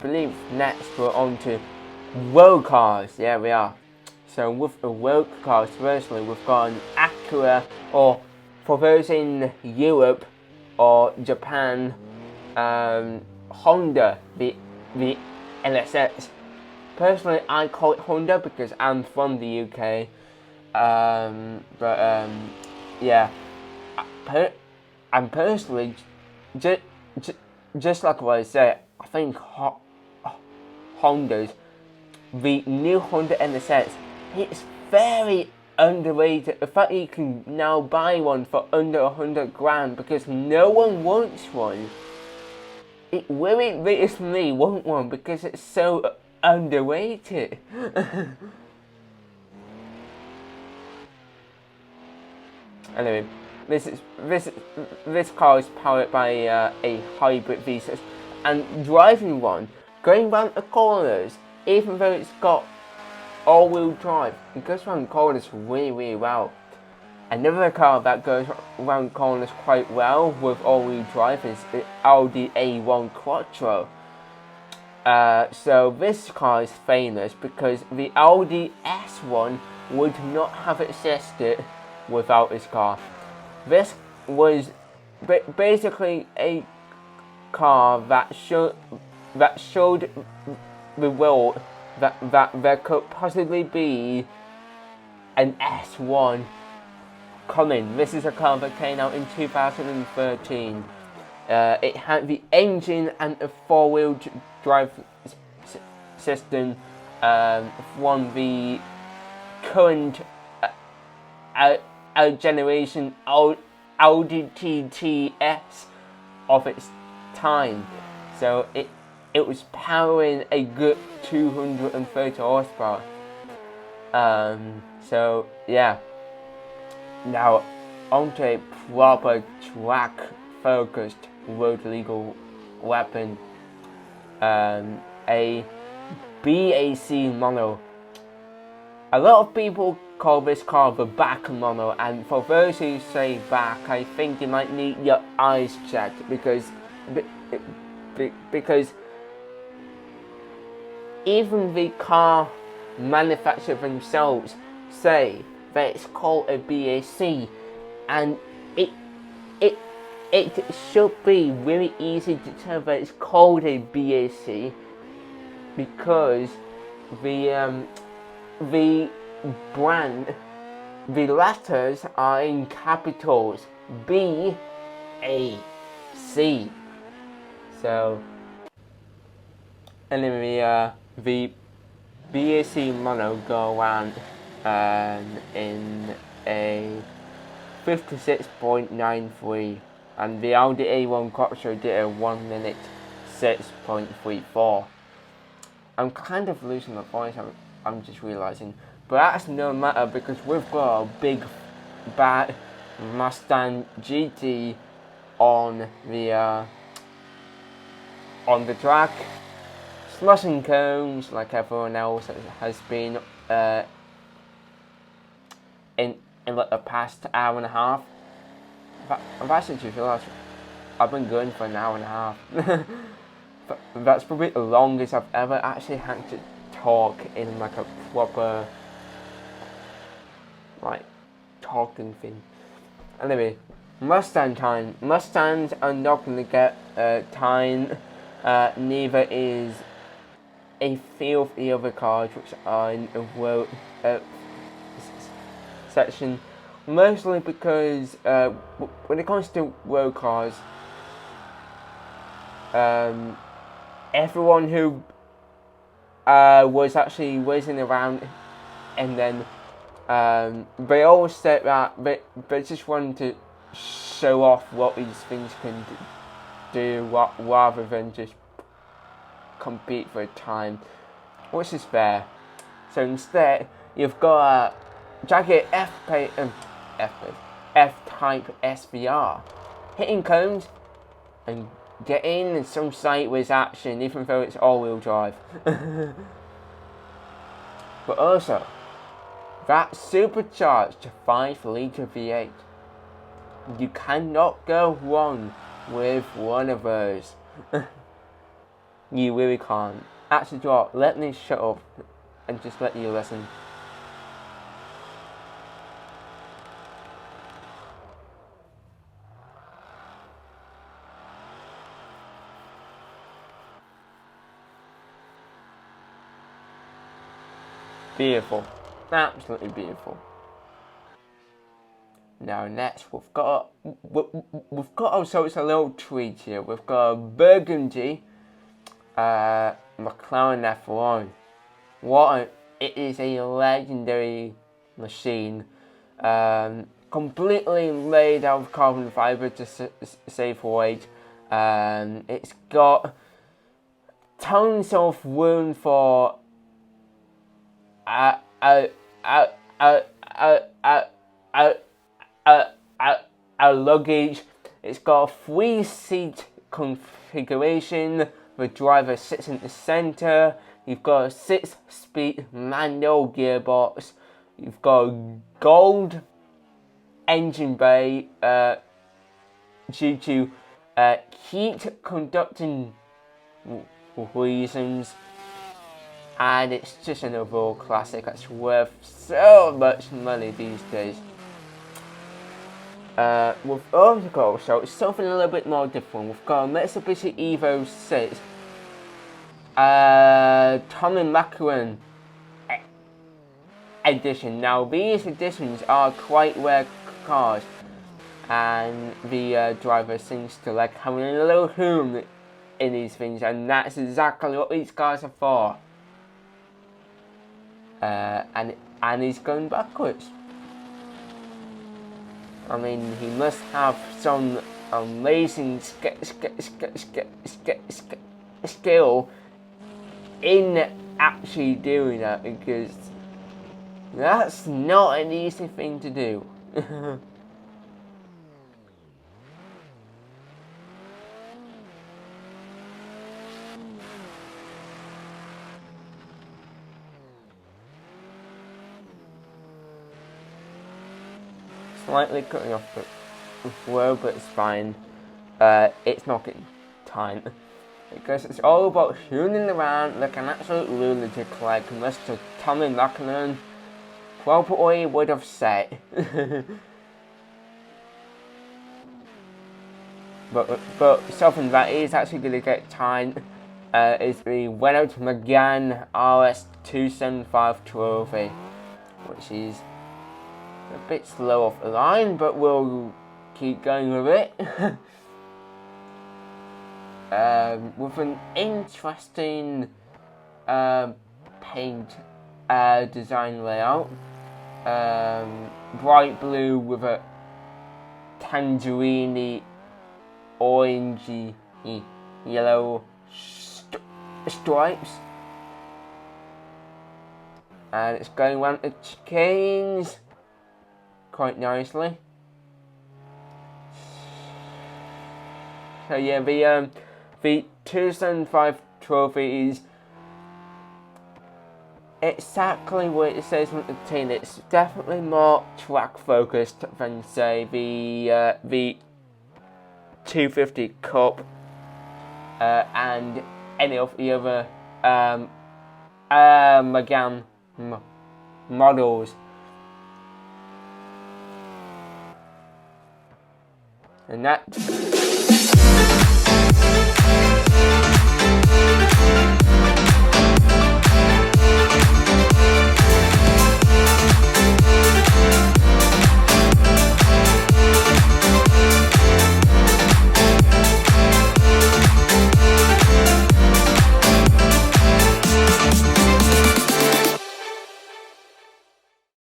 believe next we're on to road cars. Yeah, we are. So with the road cars, firstly, we've got an Acura, or for those in Europe or Japan, Honda, the NSX. Personally, I call it Honda because I'm from the UK. Yeah, and personally, just like what I said, I think Honda's, the new Honda NSX, it's very underrated. In fact, you can now buy one for under 100 grand because no one wants one. It really makes me want one because it's so underrated. Anyway, this car is powered by a hybrid V6, and driving one, going round the corners, even though it's got all-wheel drive, it goes around corners really well. Another car that goes around corners quite well with all-wheel drive is the Audi A1 Quattro. So this car is famous because the Audi S1 would not have existed without this car. This was basically a car that showed the world that there could possibly be an S1 coming. This is a car that came out in 2013. It had the engine and a four-wheel drive system from the current generation Audi TTS of its time. So it was powering a good 230 horsepower. So yeah. Now onto a proper track-focused road legal weapon, a BAC mono. A lot of people call this car the back mono, and for those who say back, I think you might need your eyes checked because even the car manufacturers themselves say that it's called a BAC, and it should be really easy to tell that it's called a BAC because the brand, the letters are in capitals, BAC. So anyway, the BAC mono go around in a 56.93, and the Audi A1 Quattro did a 1 minute 6.34. I'm kind of losing my voice, I'm just realising, but that's no matter because we've got a big bad Mustang GT on the track, slushing cones like everyone else has been in like the past hour and a half. I've actually just realised I've been going for an hour and a half. That's probably the longest I've ever actually had to talk in like a proper like talking thing. Anyway, Mustang time. Mustangs are not going to get time. Neither is a few of the other cars which are in the road section, mostly because when it comes to road cars, everyone who was actually racing around, and then they always said that they just wanted to show off what these things can do rather than just compete for time, which is fair. So instead, you've got a jagged F-type SVR, hitting cones and getting some sideways action, even though it's all-wheel drive. But also, that supercharged 5-litre V8. You cannot go wrong with one of those. You really can't. Actually, let me shut up and just let you listen. Beautiful. Absolutely beautiful. Now next we've got ourselves a little treat here. We've got a burgundy McLaren F1. It is a legendary machine. Completely made out of carbon fibre to save weight. It's got tons of room for a luggage. It's got a 3-seat configuration. The driver sits in the center. You've got a 6-speed manual gearbox. You've got a gold engine bay due to heat conducting reasons. And it's just an overall classic that's worth so much money these days. We've also got something a little bit more different. We've got a Mitsubishi Evo 6 Tommy McLaren edition. Now these editions are quite rare cars, and the driver seems to like having a little home in these things, and that's exactly what these cars are for. And he's going backwards. I mean, he must have some amazing skill in actually doing that, because that's not an easy thing to do. Slightly cutting off the flow, but it's fine. It's not getting time, because it's all about tuning around like an absolute lunatic, like Mr. Tommy McLaren probably would have said. but something that is actually going to get time is the Renault Megane RS275 trophy, which is a bit slow off the line, but we'll keep going with it. With an interesting paint design layout. Bright blue with a tangerine orangey yellow stripes. And it's going around the chicanes quite nicely. So yeah, the 275 trophy is exactly what it says on the tin. It's definitely more track focused than, say, the 250 Cup and any of the other Megane models. And that